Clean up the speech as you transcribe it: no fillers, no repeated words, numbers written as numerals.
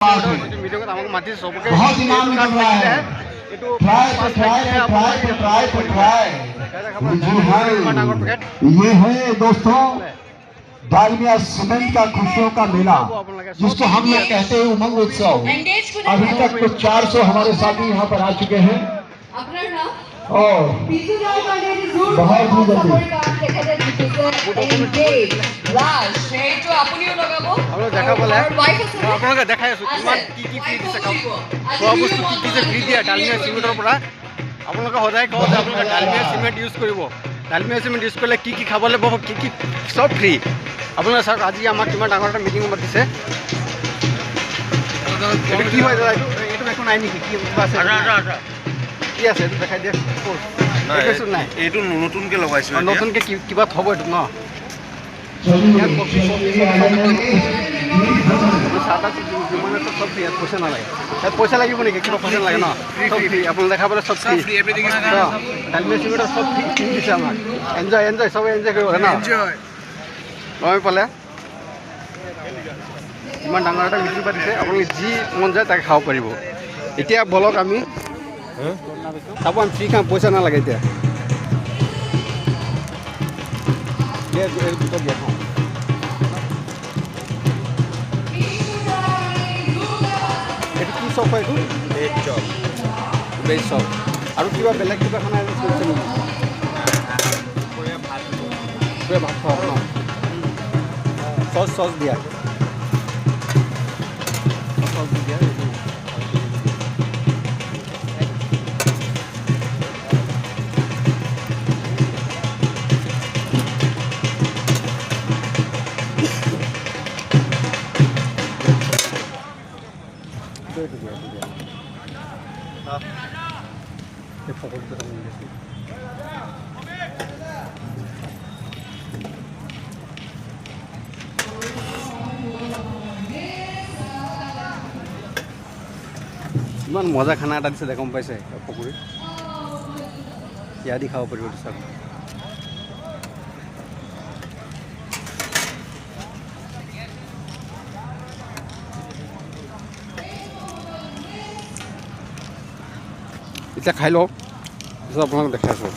ভিডিঅ'ত আমাক মাতি চবকে बहुत इनाम मिल रहा है ट्राई जी हाँ ये है दोस्तों डालमिया सीमेंट का खुशियों का मेला जिसको हम लोग कहते हैं उमंग उत्सव। अभी तक कुछ 400 हमारे साथी यहाँ पर आ चुके हैं और बहुत ही जल्दी আপোনালোকে দেখাই আছোঁ কিমান কি কি ফ্ৰী দিছে খোৱা বস্তু কি কি যে ফ্ৰী দিয়া ডালমিয়া চিমেণ্টৰ পৰা। আপোনালোকে সদায় কওঁ যে আপোনালোকে ডালমিয়া চিমেণ্ট ইউজ কৰিব। ডালমিয়া চিমেণ্ট ইউজ কৰিলে কি কি খাবলৈ পাব, কি কি চব ফ্ৰী। আপোনালোকে চাওক আজি আমাক কিমান ডাঙৰ এটা মিটিং মাতিছে। এইটো কি হয় দাদা? এইটো একো নাই নেকি? কি আছে কি আছে এইটো দেখাই দিয়ে। নাই এইটো নতুনকৈ লগাইছোঁ, নতুনকৈ কিবা থ'ব এইটো ন। চব ফ্ৰী, পইচা নালাগে। ইয়াত পইচা লাগিব নেকি? কিবা পইচা নালাগে ন? চব ফ্ৰী। আপোনালোকে দেখা পালে চব ফ্ৰী। ডালমিয়া চিমেণ্টৰ চব ফ্ৰী দিছে আমাক। এনজয় এনজয় চবে এনজয় কৰিব ন। গম পালে ইমান ডাঙৰ এটা মিটিং পাতিছে। আপোনালোকে যি মন যায় তাকে খাব পাৰিব। এতিয়া বলক আমি চাব, আমি ফ্ৰী খাম, পইচা নালাগে। এতিয়া দুটা দিয়া খাওঁ। এইটো কি চপ হয়? এইটো ভেজ চপ। আৰু কিবা বেলেগ কিবা খানা কৰিছে নেকি? ভাত খাওক ন। চচ দিয়া, চচ দিয়া। ইমান মজা খানা এটা দিছে, গম পাইছে? পকৰি ইয়া দি খাব পাৰিব। চাওক এতিয়া খাই লওক, পিছত আপোনালোক দেখাই আছোঁ।